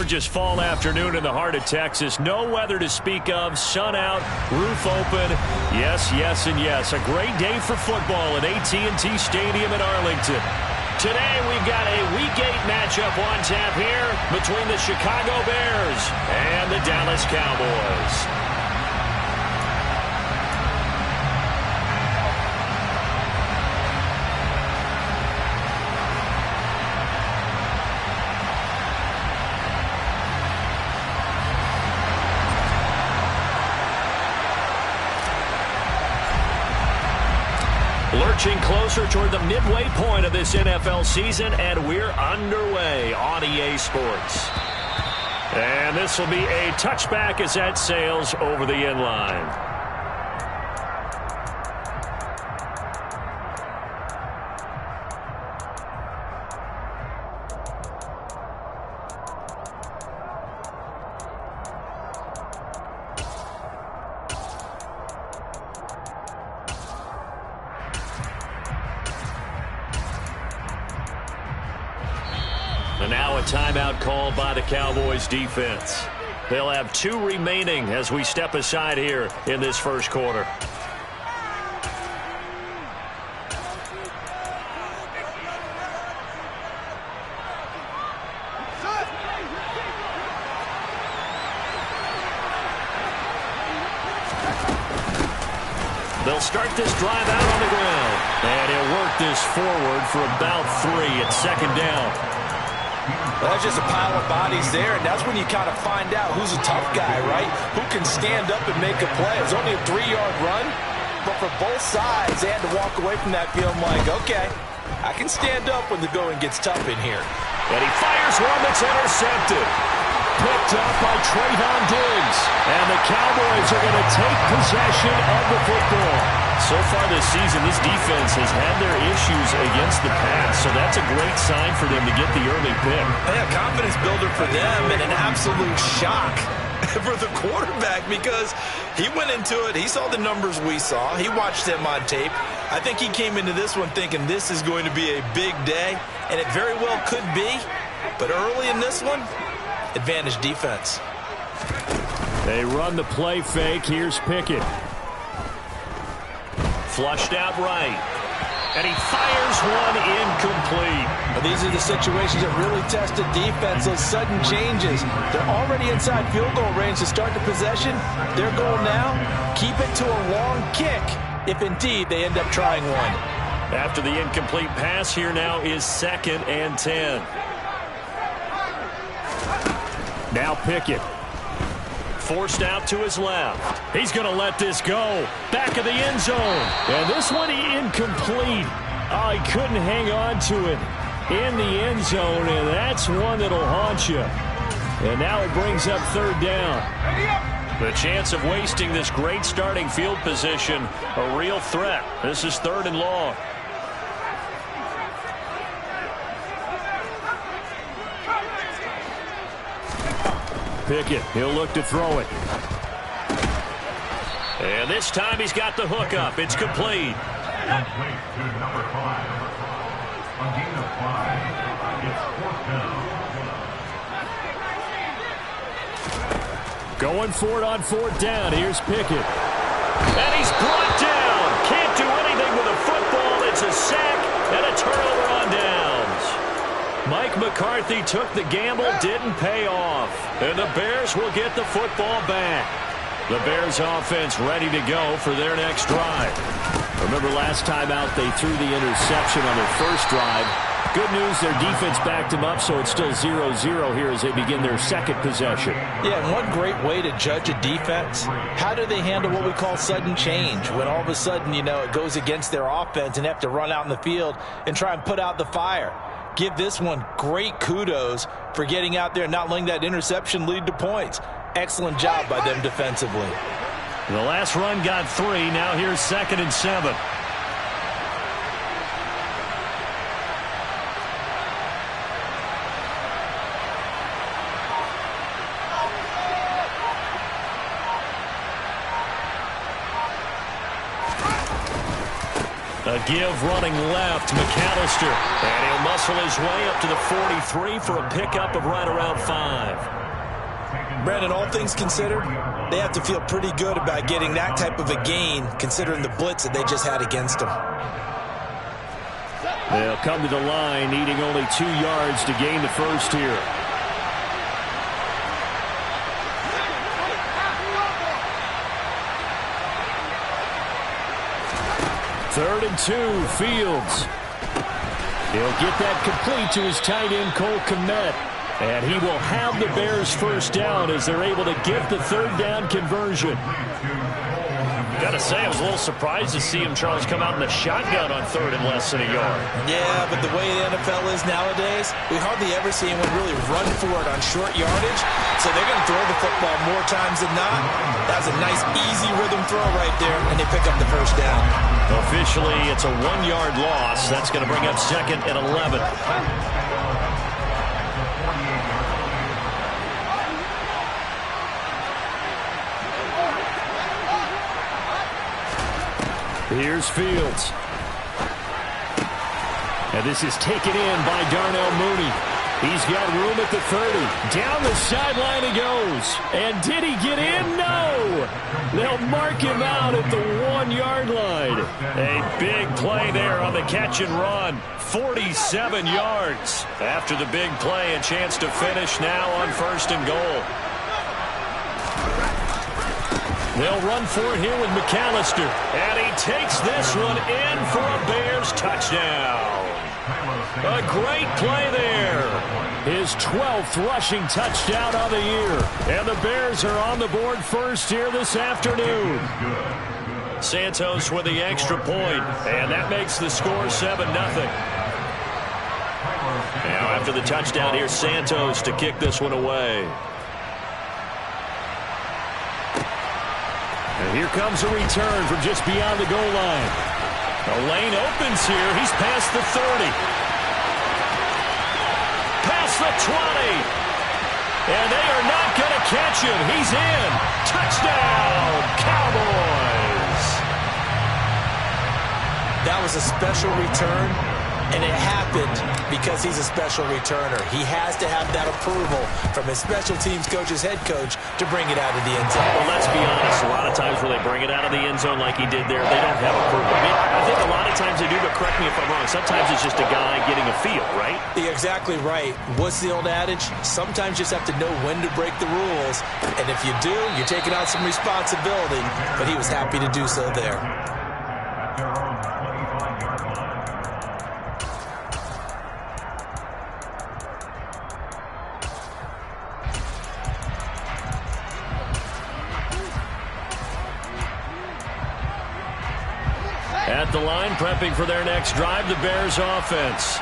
gorgeous fall afternoon in the heart of Texas. No weather to speak of. Sun out, roof open. Yes, yes, and yes. A great day for football at AT&T Stadium in Arlington. Today we've got a Week 8 matchup on tap here between the Chicago Bears and the Dallas Cowboys. Lurching closer toward the midway point of this NFL season, and we're underway on EA Sports. And this will be a touchback as that sails over the end line. And now a timeout called by the Cowboys defense. They'll have 2 remaining as we step aside here in this first quarter. They'll start this drive out on the ground. And he'll work this forward for about 3 at second down. Well, that's just a pile of bodies there, and that's when you kind of find out who's a tough guy, right? Who can stand up and make a play. It was only a 3-yard run, but for both sides, they had to walk away from that feeling like, okay, I can stand up when the going gets tough in here. And he fires one that's intercepted. Picked up by Trayvon Diggs. And the Cowboys are going to take possession of the football. So far this season, this defense has had their issues against the pass, so that's a great sign for them to get the early pick. Yeah, confidence builder for them and an absolute shock for the quarterback because he went into it. He saw the numbers we saw. He watched them on tape. I think he came into this one thinking this is going to be a big day, and it very well could be. But early in this one, advantage defense. They run the play fake. Here's Pickett. Flushed out right. And he fires one incomplete. Well, these are the situations that really test a defense, those sudden changes. They're already inside field goal range to start the possession. Their goal now, keep it to a long kick, if indeed they end up trying one. After the incomplete pass, here now is 2nd and 10. Now Pickett. Forced out to his left. He's going to let this go. Back of the end zone. And this one incomplete. Oh, he couldn't hang on to it in the end zone, and that's one that'll haunt you. And now it brings up 3rd down. The chance of wasting this great starting field position, a real threat. This is 3rd and long. Pickett, he'll look to throw it. And this time he's got the hook up. It's complete. Complete to number 5. A gain of 5. It's 4th down. Going for it on 4th down. Here's Pickett. And he's brought down. Can't do anything with a football. It's a sack and a turnover on downs. Mike McCarthy took the gamble, didn't pay off. And the Bears will get the football back. The Bears offense ready to go for their next drive. Remember last time out they threw the interception on their first drive. Good news, their defense backed them up, so it's still 0-0 here as they begin their second possession. Yeah, and one great way to judge a defense, how do they handle what we call sudden change? When all of a sudden, you know, it goes against their offense and they have to run out in the field and try and put out the fire. Give this one great kudos for getting out there and not letting that interception lead to points. Excellent job by them defensively. The last run got 3. Now here's 2nd and 7. A give running left, McAllister. And he'll muscle his way up to the 43 for a pickup of right around 5. Brandon, all things considered, they have to feel pretty good about getting that type of a gain, considering the blitz that they just had against them. They'll come to the line, needing only 2 yards to gain the first here. Third and 2, Fields. He'll get that complete to his tight end, Cole Kmet. And he will have the Bears first down as they're able to get the third down conversion. Got to say, I was a little surprised to see him, Charles, come out in the shotgun on third and less than a yard. Yeah, but the way the NFL is nowadays, we hardly ever see anyone really run for it on short yardage. So they're going to throw the football more times than not. That was a nice, easy rhythm throw right there, and they pick up the first down. Officially, it's a 1-yard loss. That's going to bring up 2nd and 11. Here's Fields. And this is taken in by Darnell Mooney. He's got room at the 30. Down the sideline he goes. And did he get in? No! They'll mark him out at the 1-yard line. A big play there on the catch and run. 47 yards. After the big play, a chance to finish now on 1st and goal. They'll run for it here with McAllister. And he takes this one in for a Bears touchdown. A great play there. His 12th rushing touchdown of the year. And the Bears are on the board first here this afternoon. Santos with the extra point. And that makes the score 7-0. Now after the touchdown, here's Santos to kick this one away. And here comes a return from just beyond the goal line. The lane opens here. He's past the 30. Past the 20. And they are not going to catch him. He's in. Touchdown, Cowboys. That was a special return, and it happened because he's a special returner. He has to have that approval from his special teams coach's head coach to bring it out of the end zone. Well, let's be honest. A lot of times when they bring it out of the end zone like he did there, they don't have approval. I mean, I think a lot of times they do, but correct me if I'm wrong. Sometimes it's just a guy getting a feel, right? You're exactly right. What's the old adage? Sometimes you just have to know when to break the rules. And if you do, you're taking on some responsibility. But he was happy to do so there. At the line, prepping for their next drive, the Bears offense.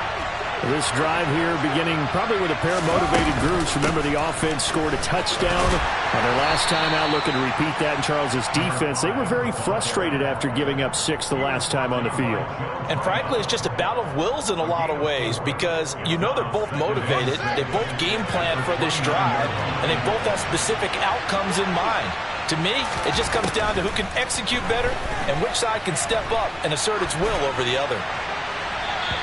This drive here beginning probably with a pair of motivated groups. Remember, the offense scored a touchdown on their last time out, looking to repeat that in Charles's defense. They were very frustrated after giving up 6 the last time on the field. And frankly, it's just a battle of wills in a lot of ways because you know they're both motivated. They both game plan for this drive, and they both have specific outcomes in mind. To me, it just comes down to who can execute better and which side can step up and assert its will over the other.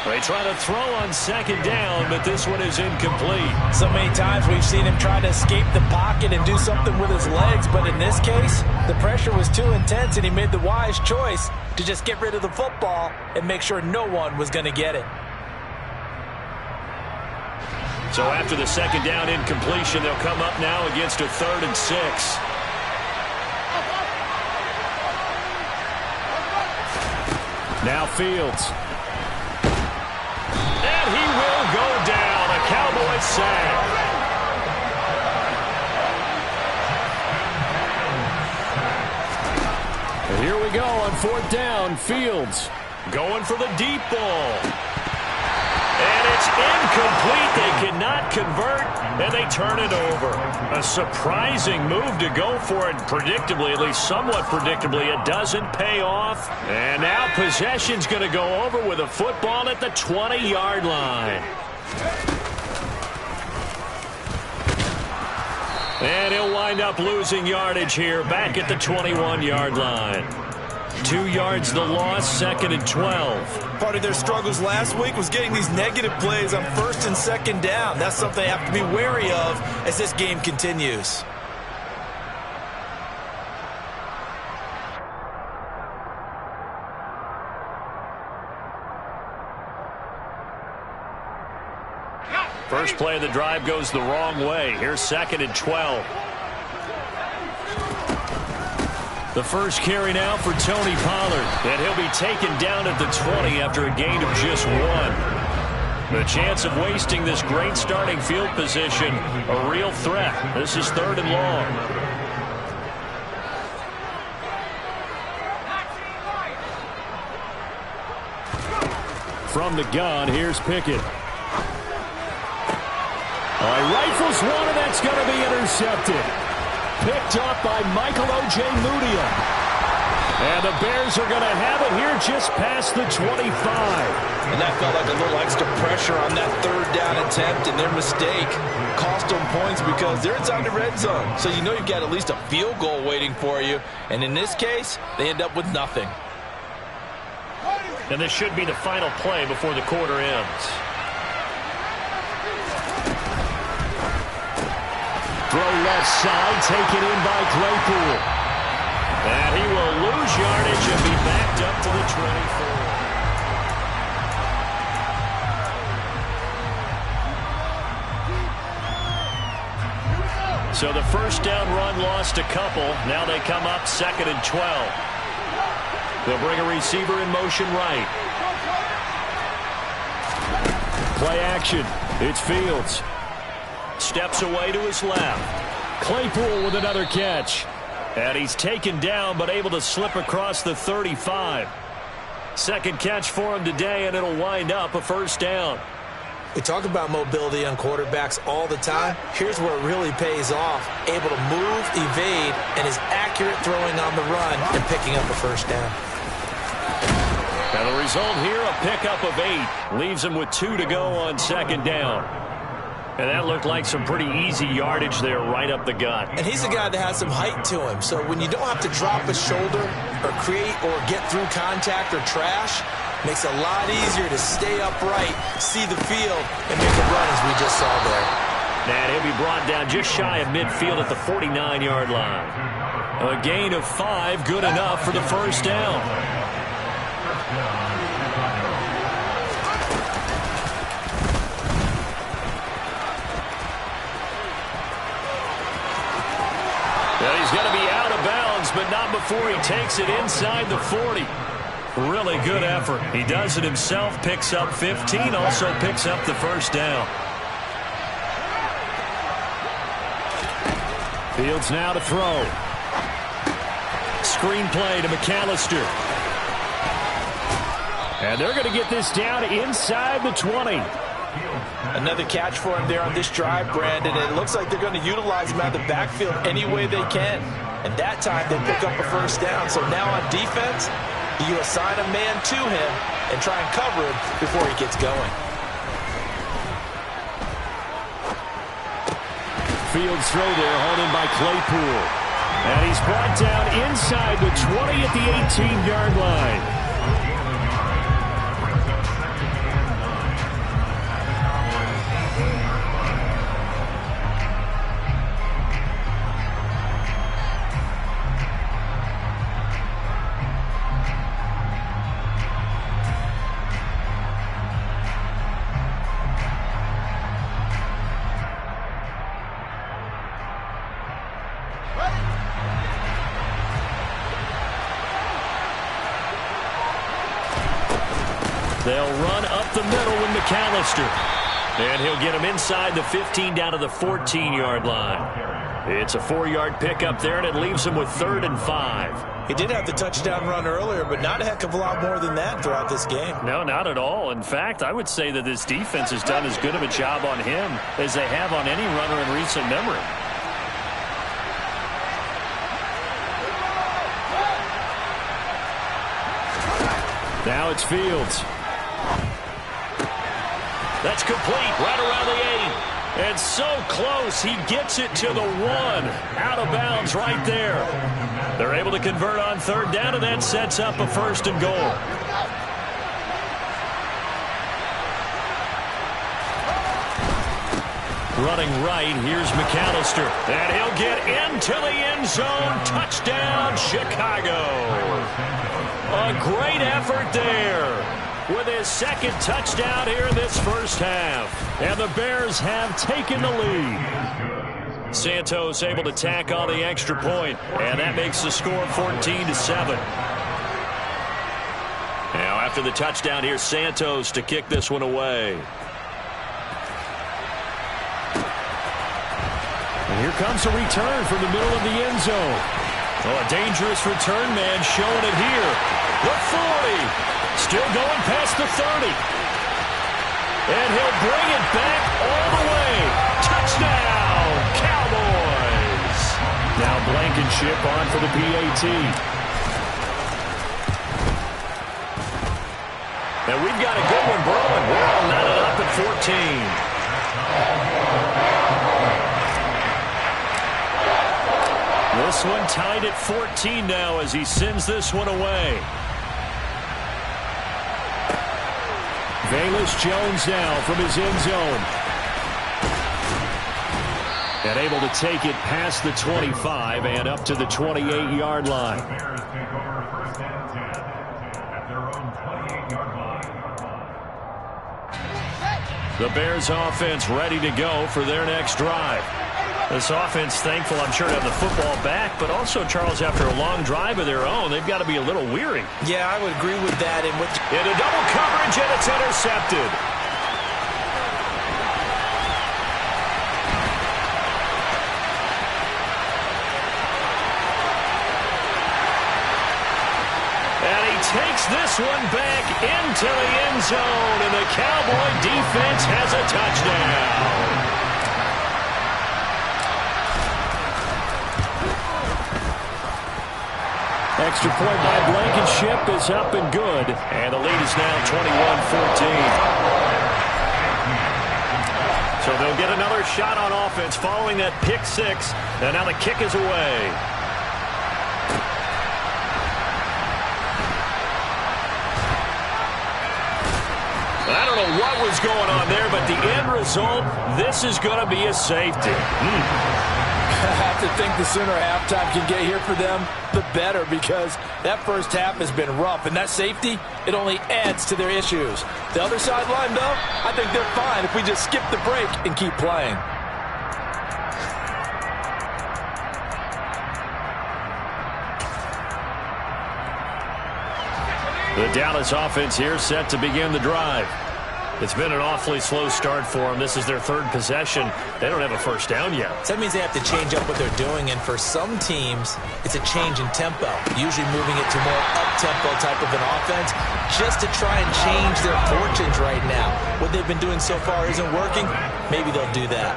They try to throw on 2nd down, but this one is incomplete. So many times we've seen him try to escape the pocket and do something with his legs, but in this case, the pressure was too intense and he made the wise choice to just get rid of the football and make sure no one was going to get it. So after the 2nd down incompletion, they'll come up now against a 3rd and 6. Now Fields. And he will go down. A Cowboys sack. And here we go on 4th down. Fields going for the deep ball. And it's incomplete. They cannot convert, and they turn it over. A surprising move to go for it. Predictably, at least somewhat predictably, it doesn't pay off. And now possession's going to go over with a football at the 20-yard line. And he'll wind up losing yardage here back at the 21-yard line. 2 yards the loss, 2nd and 12. Part of their struggles last week was getting these negative plays on 1st and 2nd down. That's something they have to be wary of as this game continues. First play of the drive goes the wrong way. Here's 2nd and 12. The first carry now for Tony Pollard, and he'll be taken down at the 20 after a gain of just 1. The chance of wasting this great starting field position, a real threat. This is 3rd and long. From the gun, here's Pickett. All right, rifles one, and that's going to be intercepted. Picked up by Michael O.J. Mudia. And the Bears are going to have it here just past the 25. And that felt like a little extra pressure on that 3rd down attempt, and their mistake cost them points because they're inside the red zone. So you know you've got at least a field goal waiting for you. And in this case, they end up with nothing. And this should be the final play before the quarter ends. Throw left side, taken in by Claypool. And he will lose yardage and be backed up to the 24. So the first down run lost a couple. Now they come up 2nd and 12. They'll bring a receiver in motion right. Play action. It's Fields. Steps away to his left. Claypool with another catch. And he's taken down but able to slip across the 35. Second catch for him today, and it'll wind up a first down. We talk about mobility on quarterbacks all the time. Here's where it really pays off. Able to move, evade, and is accurate throwing on the run and picking up a first down. And the result here, a pickup of 8. Leaves him with 2 to go on 2nd down. And that looked like some pretty easy yardage there right up the gut. And he's a guy that has some height to him. So when you don't have to drop a shoulder or create or get through contact or trash, makes it a lot easier to stay upright, see the field, and make a run as we just saw there. And he'll be brought down just shy of midfield at the 49-yard line. A gain of 5, good enough for the first down. Well, he's going to be out of bounds, but not before he takes it inside the 40. Really good effort. He does it himself, picks up 15, also picks up the first down. Fields now to throw. Screen play to McAllister. And they're going to get this down inside the 20. Another catch for him there on this drive, Brandon. And it looks like they're going to utilize him out of the backfield any way they can. And that time they pick up a first down. So now on defense, you assign a man to him and try and cover him before he gets going. Fields throw there, hauled in by Claypool. And he's brought down inside the 20 at the 18-yard line. They'll run up the middle with McAllister. And he'll get him inside the 15 down to the 14-yard line. It's a 4-yard pickup there, and it leaves him with 3rd and 5. He did have the touchdown run earlier, but not a heck of a lot more than that throughout this game. No, not at all. In fact, I would say that this defense has done as good of a job on him as they have on any runner in recent memory. Now it's Fields. That's complete right around the And so close, he gets it to the 1. Out of bounds right there. They're able to convert on third down, and that sets up a 1st and goal. Running right, here's McAllister. And he'll get into the end zone. Touchdown, Chicago. A great effort there with his 2nd touchdown here in this first half. And the Bears have taken the lead. Santos able to tack on the extra point, and that makes the score 14-7. Now after the touchdown, here's Santos to kick this one away. And here comes a return from the middle of the end zone. Oh, a dangerous return man showing it here. The 40. Still going past the 30. And he'll bring it back all the way. Touchdown, Cowboys. Now Blankenship on for the PAT. And we've got a good one brewing. We're all knotted up at 14. This one tied at 14 now as he sends this one away. Velus Jones now from his end zone. And able to take it past the 25 and up to the 28-yard line. The Bears take over 1st and 10 at their own 28-yard line. The Bears offense ready to go for their next drive. This offense thankful, I'm sure, to have the football back, but also, Charles, after a long drive of their own, they've got to be a little weary. Yeah, I would agree with that. Into double coverage, and it's intercepted. And he takes this one back into the end zone, and the Cowboy defense has a touchdown. Extra point by Blankenship is up and good. And the lead is now 21-14. So they'll get another shot on offense following that pick 6. And now the kick is away. I don't know what was going on there, but the end result, this is going to be a safety. I have to think the sooner halftime can get here for them, the better, because that first half has been rough, and that safety, it only adds to their issues. The other sideline, though, I think they're fine if we just skip the break and keep playing. The Dallas offense here set to begin the drive. It's been an awfully slow start for them. This is their 3rd possession. They don't have a first down yet. So that means they have to change up what they're doing, and for some teams, it's a change in tempo, usually moving it to more up-tempo type of an offense just to try and change their fortunes right now. What they've been doing so far isn't working. Maybe they'll do that.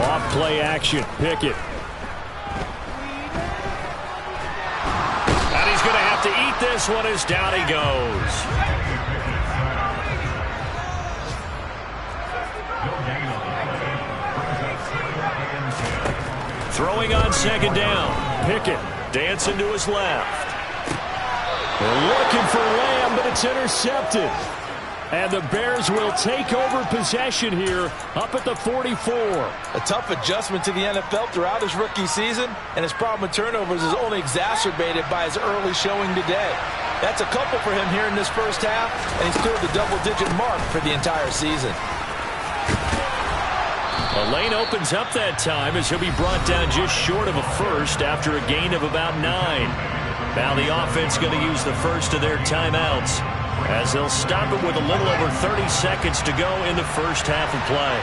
Off play action. Pickett. And he's going to have to eat this one as down he goes. Throwing on 2nd down. Pickett dancing to his left. They're looking for Lamb, but it's intercepted. And the Bears will take over possession here up at the 44. A tough adjustment to the NFL throughout his rookie season, and his problem with turnovers is only exacerbated by his early showing today. That's a couple for him here in this first half, and he's cleared the double-digit mark for the entire season. The lane opens up that time as he'll be brought down just short of a first after a gain of about 9. Now the offense going to use the first of their timeouts, as they'll stop it with a little over 30 seconds to go in the first half of play.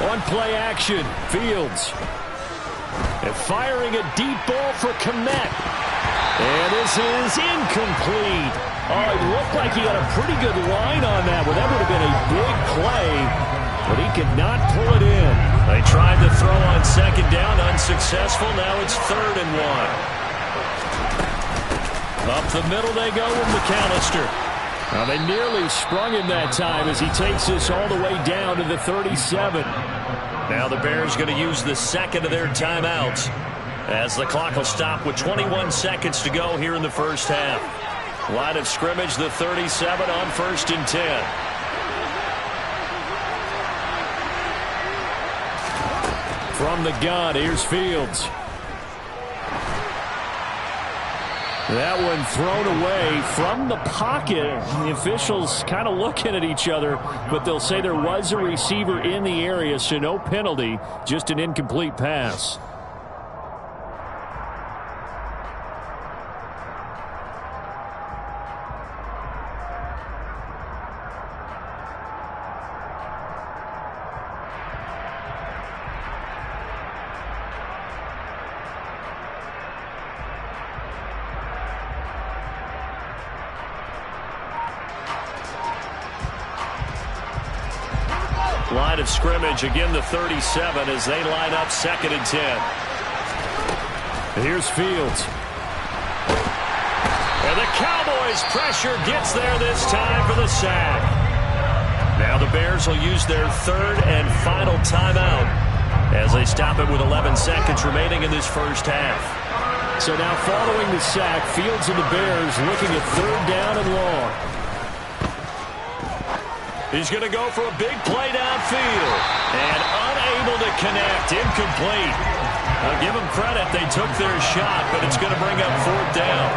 On play action, Fields. And firing a deep ball for Kmet. And this is incomplete. Oh, it looked like he had a pretty good line on that. Well, that would have been a big play. but he could not pull it in. They tried to throw on second down, unsuccessful. Now it's 3rd and 1. Up the middle they go with McAllister. Now they nearly sprung him that time as he takes this all the way down to the 37. Now the Bears going to use the second of their timeouts as the clock will stop with 21 seconds to go here in the first half. Line of scrimmage, the 37 on 1st and 10. From the gun, here's Fields. That one thrown away from the pocket. The officials kind of looking at each other, but they'll say there was a receiver in the area, so no penalty, just an incomplete pass. Line of scrimmage, again the 37 as they line up 2nd and 10. Here's Fields. And the Cowboys' pressure gets there this time for the sack. Now the Bears will use their 3rd and final timeout as they stop it with 11 seconds remaining in this first half. So now following the sack, Fields and the Bears looking at 3rd down and long. He's going to go for a big play downfield. And unable to connect. Incomplete. I'll give them credit. They took their shot, but it's going to bring up 4th down.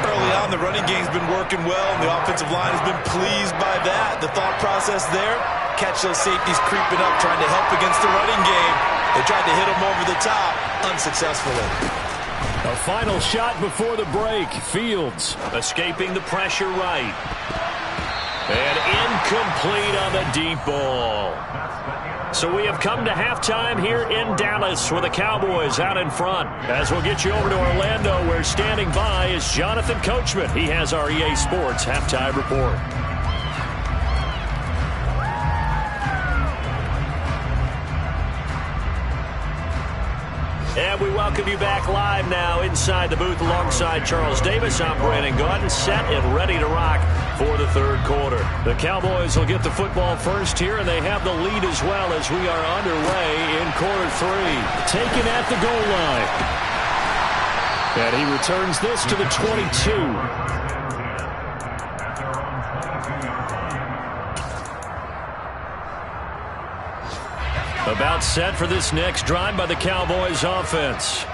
Early on, the running game's been working well, and the offensive line has been pleased by that. The thought process there, catch those safeties creeping up, trying to help against the running game. They tried to hit them over the top, unsuccessfully. A final shot before the break. Fields escaping the pressure right. And incomplete on the deep ball. So we have come to halftime here in Dallas with the Cowboys out in front. As we'll get you over to Orlando, where standing by is Jonathan Coachman. He has our EA Sports halftime report. And we welcome you back live now inside the booth alongside Charles Davis. I'm Brandon Gaudin, set and ready to rock for the 3rd quarter. The Cowboys will get the football first here, and they have the lead as well as we are underway in quarter 3. Taken at the goal line. And he returns this to the 22. About set for this next drive by the Cowboys offense.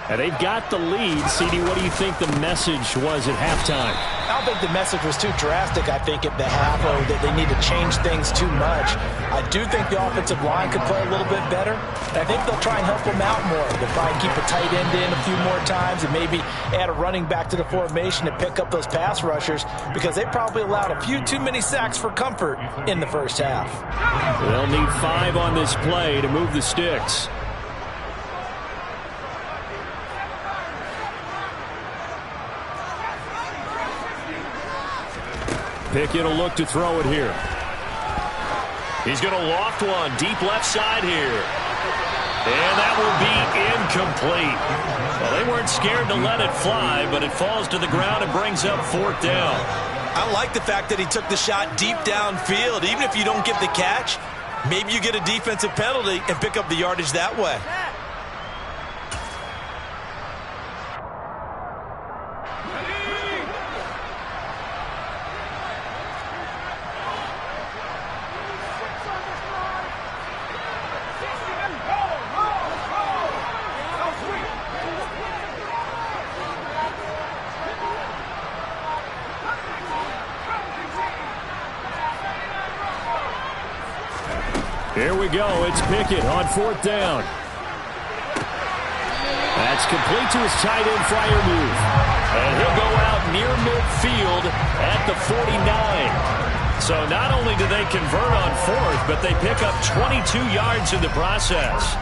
And they've got the lead. CD, what do you think the message was at halftime? I don't think the message was too drastic, I think, at the half, or that they need to change things too much. I do think the offensive line could play a little bit better. I think they'll try and help them out more. They'll try and keep a tight end in a few more times and maybe add a running back to the formation to pick up those pass rushers, because they probably allowed a few too many sacks for comfort in the first half. They'll need 5 on this play to move the sticks. Pickett will look to throw it here. He's going to loft one deep left side here. And that will be incomplete. Well, they weren't scared to let it fly, but it falls to the ground and brings up 4th down. I like the fact that he took the shot deep downfield. Even if you don't get the catch, maybe you get a defensive penalty and pick up the yardage that way. Here we go. It's Pickett on 4th down. That's complete to his tight end Freiermuth. And he'll go out near midfield at the 49. So not only do they convert on 4th, but they pick up 22 yards in the process.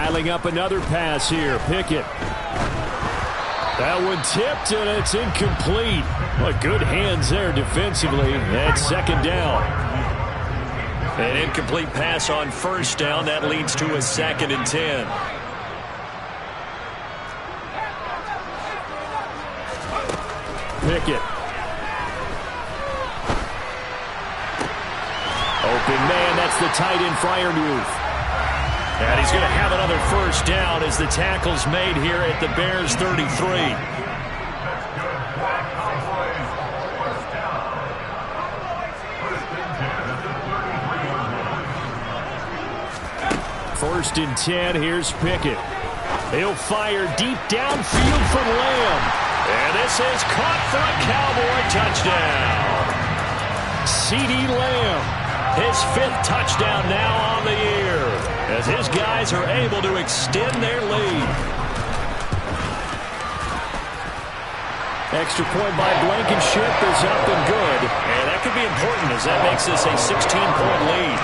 Dialing up another pass here. Pickett. That one tipped, and it's incomplete. But good hands there defensively. That's second down. An incomplete pass on first down. That leads to a 2nd and 10. Pickett. Open man, that's the tight end Freiermuth. And he's going to have another first down as the tackle's made here at the Bears 33. First and 10, here's Pickett. He'll fire deep downfield from Lamb. And this is caught for a Cowboy touchdown. CeeDee Lamb, his 5th touchdown now on the year, as his guys are able to extend their lead. Extra point by Blankenship is up and good. And that could be important as that makes this a 16-point lead.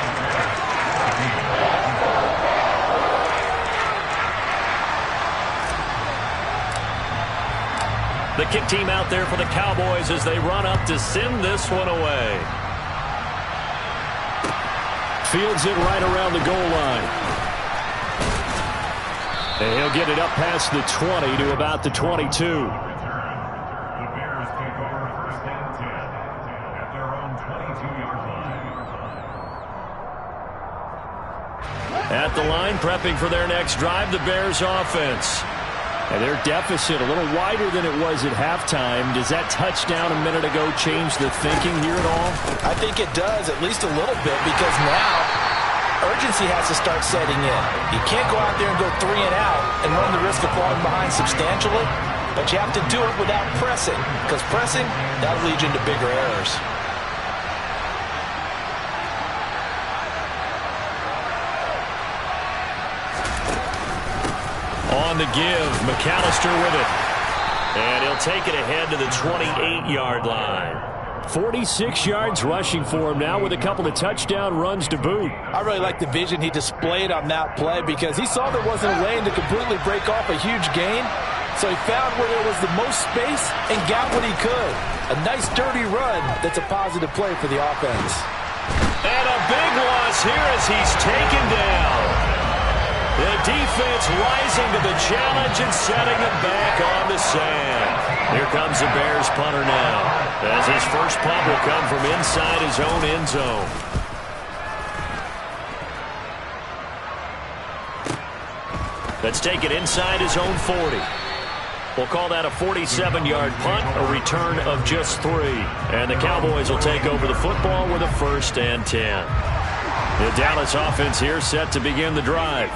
The kick team out there for the Cowboys as they run up to send this one away. Fields it right around the goal line. And he'll get it up past the 20 to about the 22. The Bears take over 1st and 10 at their own 22-yard line. At the line, prepping for their next drive, the Bears offense. And their deficit a little wider than it was at halftime. Does that touchdown a minute ago change the thinking here at all? I think it does, at least a little bit, because now urgency has to start setting in. You can't go out there and go 3 and out and run the risk of falling behind substantially, but you have to do it without pressing, because pressing, that'll lead you into bigger errors. On the give, McAllister with it. And he'll take it ahead to the 28-yard line. 46 yards rushing for him now with a couple of touchdown runs to boot. I really like the vision he displayed on that play because he saw there wasn't a lane to completely break off a huge gain. So he found where there was the most space and got what he could. A nice dirty run that's a positive play for the offense. And a big loss here as he's taken down. The defense rising to the challenge and setting them back on the sand. Here comes the Bears punter now, as his first punt will come from inside his own end zone. Let's take it inside his own 40. We'll call that a 47-yard punt, a return of just 3. And the Cowboys will take over the football with a 1st and 10. The Dallas offense here set to begin the drive.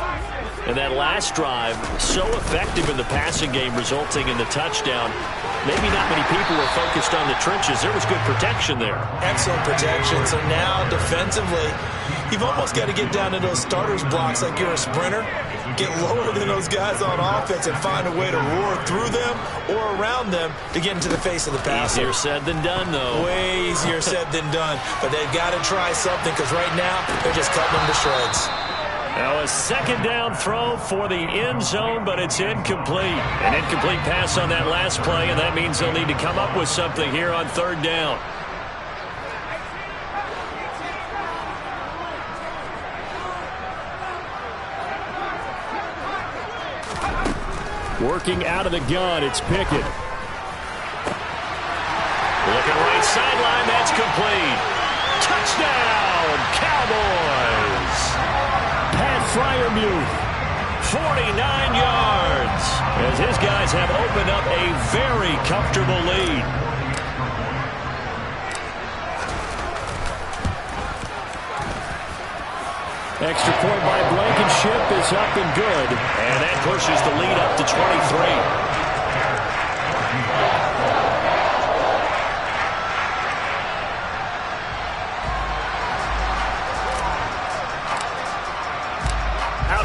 And that last drive, so effective in the passing game, resulting in the touchdown. Maybe not many people were focused on the trenches. There was good protection there. Excellent protection. So now, defensively, you've almost got to get down to those starters blocks like you're a sprinter. Get lower than those guys on offense and find a way to roar through them or around them to get into the face of the passer. Easier said than done, though. Way easier said than done. But they've got to try something because right now, they're just cutting them to shreds. Now a 2nd down throw for the end zone, but it's incomplete. An incomplete pass on that last play, and that means they'll need to come up with something here on 3rd down. Working out of the gun, it's Pickett. Looking right sideline, that's complete. Touchdown, Cowboys! Pat Freiermuth, 49 yards, as his guys have opened up a very comfortable lead. Extra point by Blankenship is up and good, and that pushes the lead up to 23.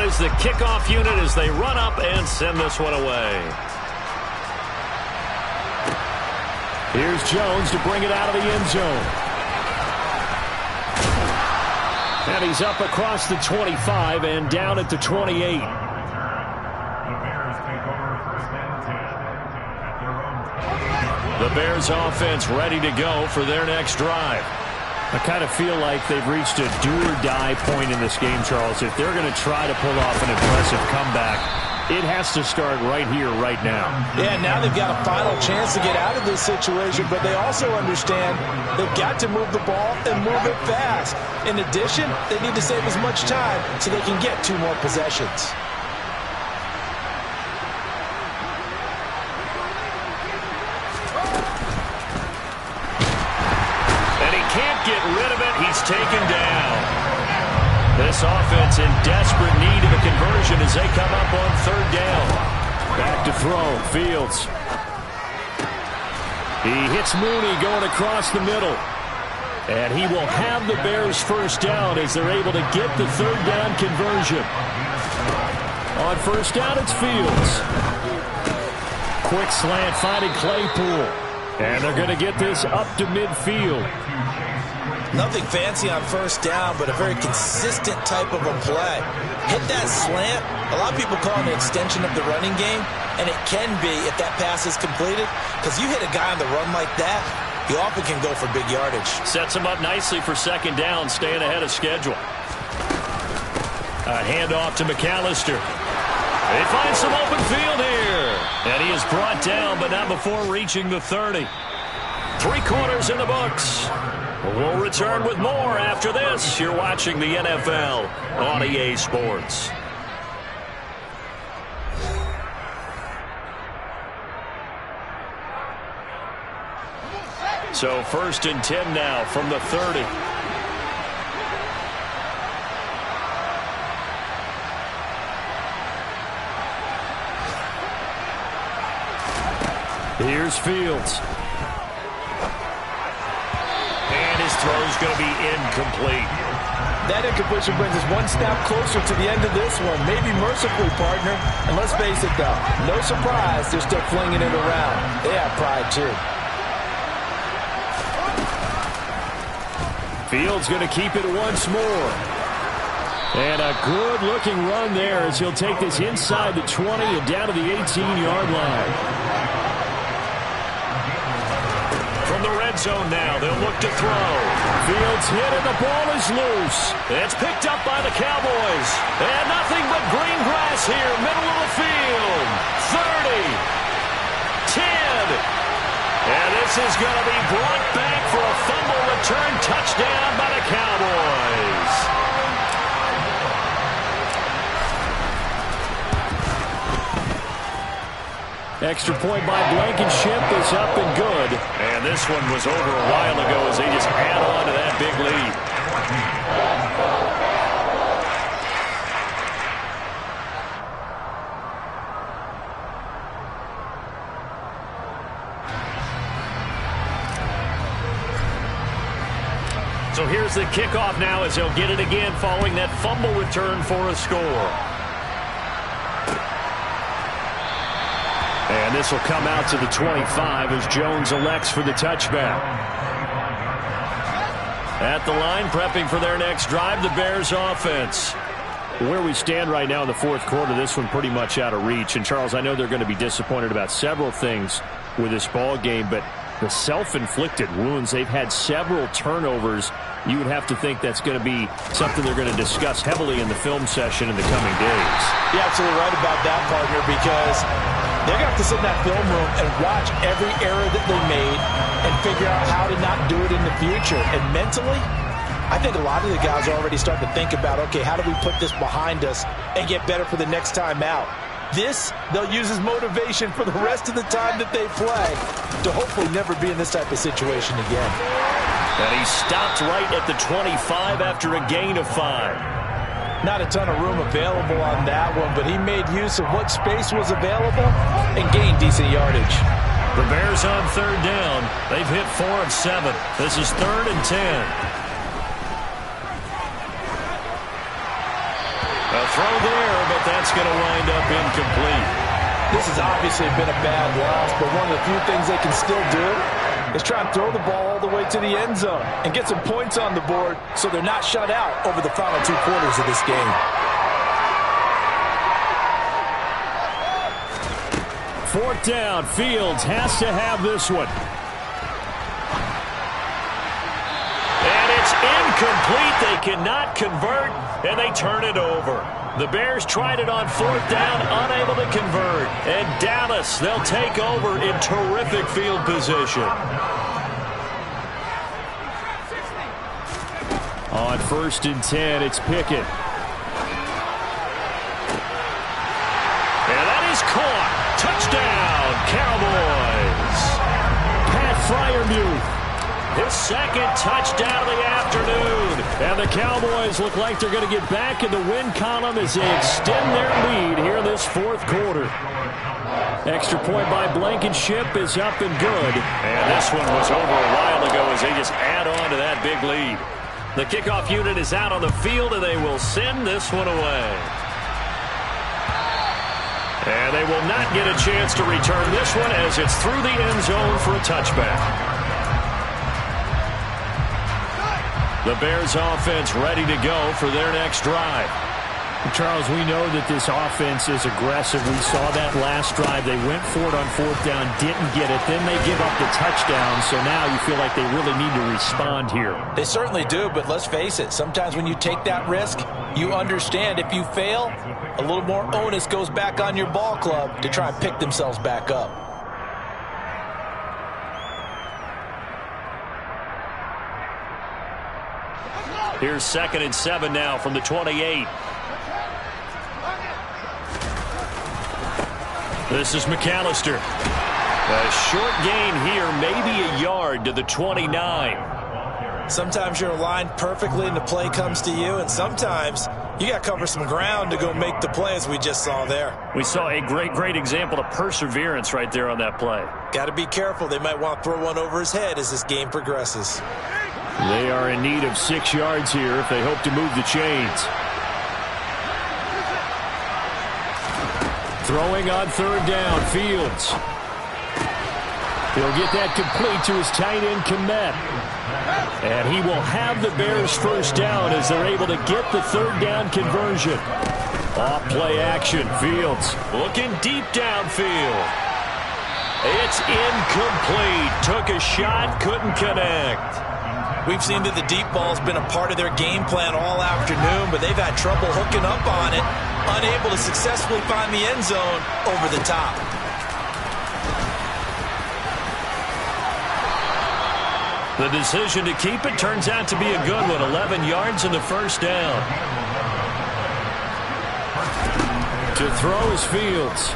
Is the kickoff unit as they run up and send this one away. Here's Jones to bring it out of the end zone. And he's up across the 25 and down at the 28. The Bears offense ready to go for their next drive. I kind of feel like they've reached a do-or-die point in this game, Charles. If they're going to try to pull off an impressive comeback, it has to start right here, right now. Yeah, now they've got a final chance to get out of this situation, but they also understand they've got to move the ball and move it fast. In addition, they need to save as much time so they can get 2 more possessions. Get rid of it. He's taken down. This offense in desperate need of a conversion as they come up on 3rd down. Back to throw. Fields. He hits Mooney going across the middle. And he will have the Bears 1st down as they're able to get the 3rd down conversion. On 1st down, it's Fields. Quick slant finding Claypool. And they're going to get this up to midfield. Nothing fancy on 1st down, but a very consistent type of a play. Hit that slant. A lot of people call it an extension of the running game, and it can be if that pass is completed, because you hit a guy on the run like that, he often can go for big yardage. Sets him up nicely for 2nd down, staying ahead of schedule. A handoff to McAllister. They find some open field here, and he is brought down, but not before reaching the 30. 3 quarters in the books. We'll return with more after this. You're watching the NFL on EA Sports. So 1st and 10 now from the 30. Here's Fields. His throw's going to be incomplete. That incompletion brings us 1 step closer to the end of this one. Maybe mercifully, partner. And let's face it, though, no surprise they're still flinging it around. They have pride, too. Fields going to keep it once more. And a good-looking run there as he'll take this inside the 20 and down to the 18-yard line. From the red zone now, they'll look to throw. Fields hit and the ball is loose. It's picked up by the Cowboys. And nothing but green grass here, middle of the field. 30, 10. And this is going to be brought back for a fumble return touchdown by the Cowboys. Extra point by Blankenship is up and good. And this one was over a while ago as they just add on to that big lead. So here's the kickoff now as they'll get it again following that fumble return for a score. And this will come out to the 25 as Jones elects for the touchback. At the line, prepping for their next drive, the Bears offense. Where we stand right now in the 4th quarter, this one pretty much out of reach. And, Charles, I know they're going to be disappointed about several things with this ball game, but the self-inflicted wounds, they've had several turnovers. You would have to think that's going to be something they're going to discuss heavily in the film session in the coming days. You're absolutely right about that, partner, because they're going to have to sit in that film room and watch every error that they made and figure out how to not do it in the future. And mentally, I think a lot of the guys are already starting to think about, okay, how do we put this behind us and get better for the next time out? This, they'll use as motivation for the rest of the time that they play to hopefully never be in this type of situation again. And he stopped right at the 25 after a gain of 5. Not a ton of room available on that one, but he made use of what space was available and gained decent yardage. The Bears on 3rd down. They've hit 4 of 7. This is 3rd and 10. A throw there, but that's going to wind up incomplete. This has obviously been a bad loss, but one of the few things they can still do is try and throw the ball all the way to the end zone and get some points on the board so they're not shut out over the final 2 quarters of this game. 4th down. Fields has to have this one. And it's incomplete. They cannot convert, and they turn it over. The Bears tried it on 4th down, unable to convert. And Dallas, they'll take over in terrific field position. On 1st and 10, it's Pickett. And that is caught. Touchdown, Cowboys. Pat Freiermuth. His 2nd touchdown of the afternoon. And the Cowboys look like they're going to get back in the win column as they extend their lead here in this 4th quarter. Extra point by Blankenship is up and good. And this one was over a while ago as they just add on to that big lead. The kickoff unit is out on the field, and they will send this one away. And they will not get a chance to return this one as it's through the end zone for a touchback. The Bears offense ready to go for their next drive. Charles, we know that this offense is aggressive. We saw that last drive. They went for it on 4th down, didn't get it. Then they give up the touchdown, so now you feel like they really need to respond here. They certainly do, but let's face it. Sometimes when you take that risk, you understand if you fail, a little more onus goes back on your ball club to try and pick themselves back up. Here's 2nd and 7 now from the 28. This is McAllister. A short gain here, maybe a yard to the 29. Sometimes you're aligned perfectly and the play comes to you, and sometimes you got to cover some ground to go make the play, as we just saw there. We saw a great example of perseverance right there on that play. Got to be careful. They might want to throw one over his head as this game progresses. They are in need of 6 yards here if they hope to move the chains. Throwing on 3rd down, Fields. He'll get that complete to his tight end, Kmet. And he will have the Bears 1st down as they're able to get the 3rd down conversion. Off play action, Fields looking deep downfield. It's incomplete. Took a shot, couldn't connect. We've seen that the deep ball's been a part of their game plan all afternoon, but they've had trouble hooking up on it, unable to successfully find the end zone over the top. The decision to keep it turns out to be a good one. 11 yards in the 1st down. To throw is Fields.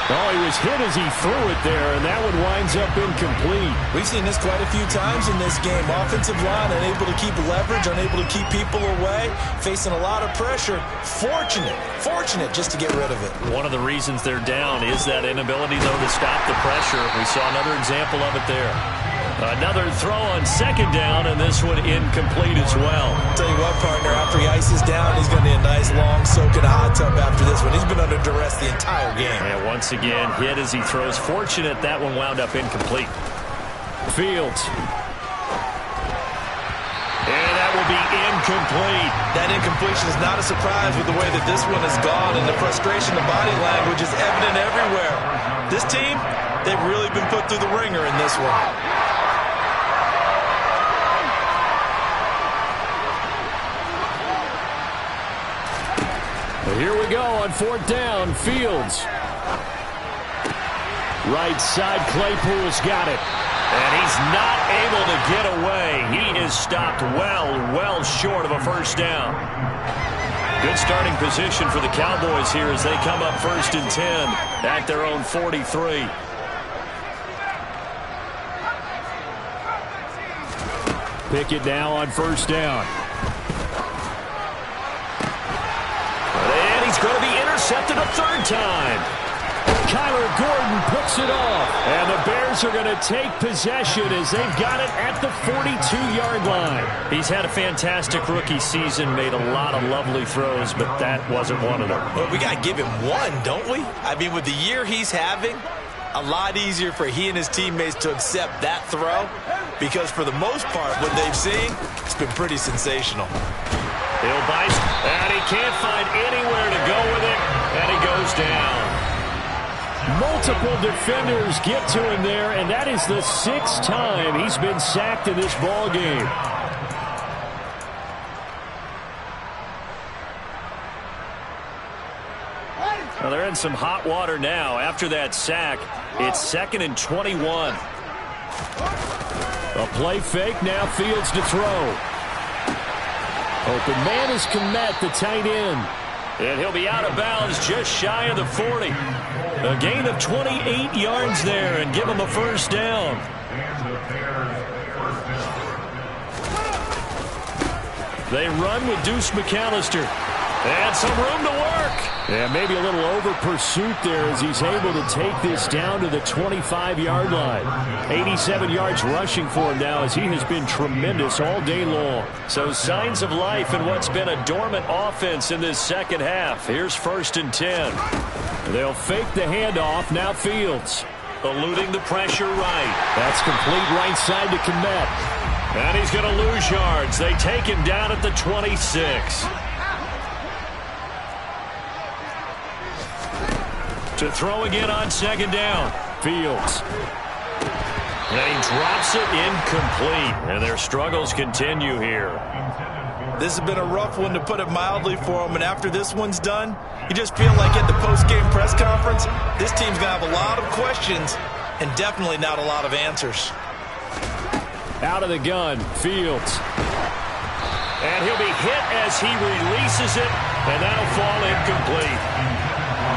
Oh, he was hit as he threw it there, and that one winds up incomplete. We've seen this quite a few times in this game. Offensive line unable to keep leverage, unable to keep people away, facing a lot of pressure. Fortunate just to get rid of it. One of the reasons they're down is that inability, though, to stop the pressure. We saw another example of it there. Another throw on 2nd down, and this one incomplete as well. Tell you what, partner, after he ices down, he's going to need a nice long soak in a hot tub after this one. He's been under duress the entire game. And once again, hit as he throws. Fortunate that one wound up incomplete. Fields. And that will be incomplete. That incompletion is not a surprise with the way that this one has gone, and the frustration, the body language is evident everywhere. This team, they've really been put through the ringer in this one. Here we go on 4th down. Fields. Right side, Claypool's got it. And he's not able to get away. He is stopped well short of a 1st down. Good starting position for the Cowboys here as they come up 1st and 10 at their own 43. Pickett now on 1st down. And he's going to be intercepted a 3rd time. Kyler Gordon picks it off. And the Bears are going to take possession as they've got it at the 42-yard line. He's had a fantastic rookie season, made a lot of lovely throws, but that wasn't one of them. Well, we got to give him one, don't we? I mean, with the year he's having, a lot easier for he and his teammates to accept that throw, because for the most part, what they've seen, it's been pretty sensational. He'll bite, and he can't find anywhere to go with it, and he goes down. Multiple defenders get to him there, and that is the 6th time he's been sacked in this ball game. Well, they're in some hot water now. After that sack, it's 2nd and 21. A play fake, now Fields to throw. Open man is Kmet, the tight end. And he'll be out of bounds just shy of the 40. A gain of 28 yards there and give him a first down. They run with Deuce McAllister. And some room to work. Yeah, maybe a little over pursuit there as he's able to take this down to the 25-yard line. 87 yards rushing for him now as he has been tremendous all day long. So signs of life in what's been a dormant offense in this second half. Here's 1st and 10. They'll fake the handoff. Now Fields. Eluding the pressure right. That's complete right side to Kmet. And he's going to lose yards. They take him down at the 26. To throw again on 2nd down. Fields. And he drops it incomplete. And their struggles continue here. This has been a rough one, to put it mildly, for him. And after this one's done, you just feel like at the post-game press conference, this team's going to have a lot of questions and definitely not a lot of answers. Out of the gun, Fields. And he'll be hit as he releases it. And that'll fall incomplete.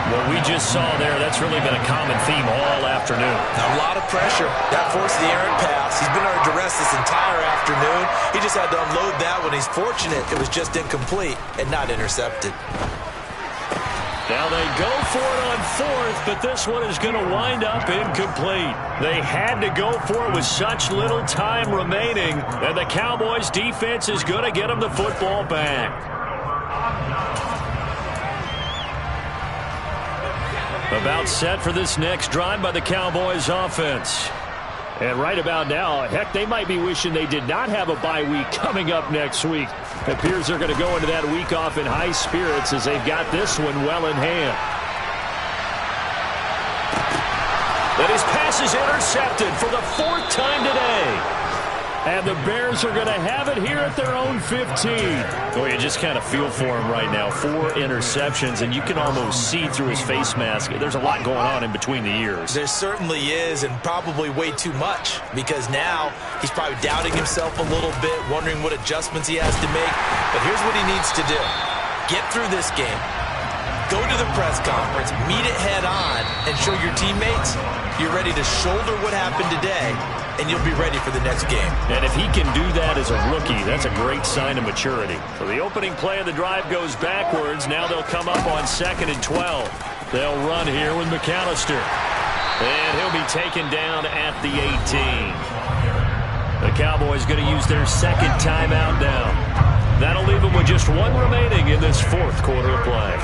What we just saw there, that's really been a common theme all afternoon. A lot of pressure. That forced the errant pass. He's been under duress this entire afternoon. He just had to unload that one. He's fortunate it was just incomplete and not intercepted. Now they go for it on 4th, but this one is going to wind up incomplete. They had to go for it with such little time remaining, and the Cowboys' defense is going to get them the football back. About set for this next drive by the Cowboys offense. And right about now, heck, they might be wishing they did not have a bye week coming up next week. It appears they're going to go into that week off in high spirits as they've got this one well in hand. And his pass is intercepted for the 4th time today. And the Bears are going to have it here at their own 15. Boy, you just kind of feel for him right now. 4 interceptions, and you can almost see through his face mask. There's a lot going on in between the ears. There certainly is, and probably way too much, because now he's probably doubting himself a little bit, wondering what adjustments he has to make. But here's what he needs to do. Get through this game. Go to the press conference, meet it head on, and show your teammates you're ready to shoulder what happened today, and you'll be ready for the next game. And if he can do that as a rookie, that's a great sign of maturity. So the opening play of the drive goes backwards. Now they'll come up on 2nd and 12. They'll run here with McAllister. And he'll be taken down at the 18. The Cowboys going to use their 2nd timeout now. That'll leave them with just 1 remaining in this 4th quarter of play.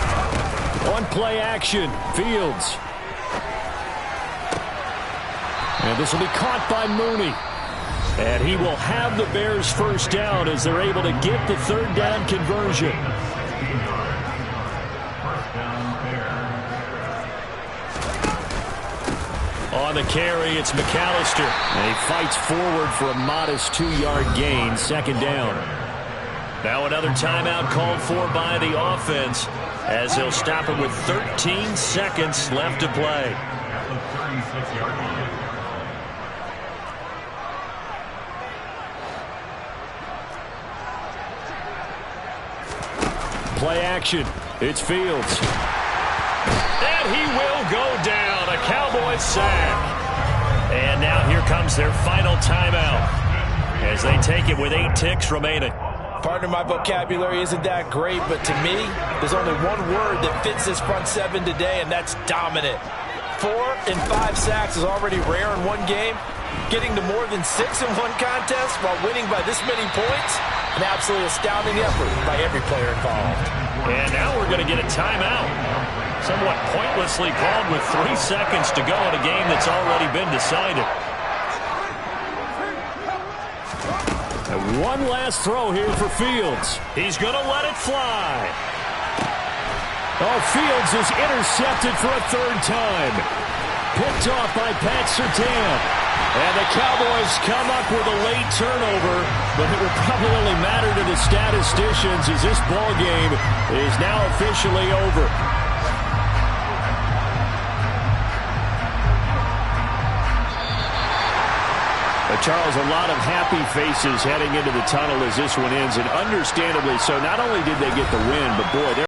On play action, Fields. And this will be caught by Mooney. And he will have the Bears first down as they're able to get the 3rd down conversion. On the carry, it's McAllister. And he fights forward for a modest 2-yard gain, 2nd down. Now another timeout called for by the offense as they'll stop it with 13 seconds left to play. Play action. It's Fields. And he will go down. A Cowboys sack. And now here comes their final timeout as they take it with 8 ticks remaining. Partner, my vocabulary isn't that great, but to me, there's only one word that fits this front 7 today, and that's dominant. 4 and 5 sacks is already rare in one game. Getting to more than 6 in one contest while winning by this many points, an absolutely astounding effort by every player involved. And now we're going to get a timeout. Somewhat pointlessly called with 3 seconds to go in a game that's already been decided. And one last throw here for Fields. He's going to let it fly. Oh, Fields is intercepted for a 3rd time. picked off by Pat Surtain. And the Cowboys come up with a late turnover, but it will probably only matter to the statisticians as this ball game is now officially over. But Charles, a lot of happy faces heading into the tunnel as this one ends, and understandably so. Not only did they get the win, but boy,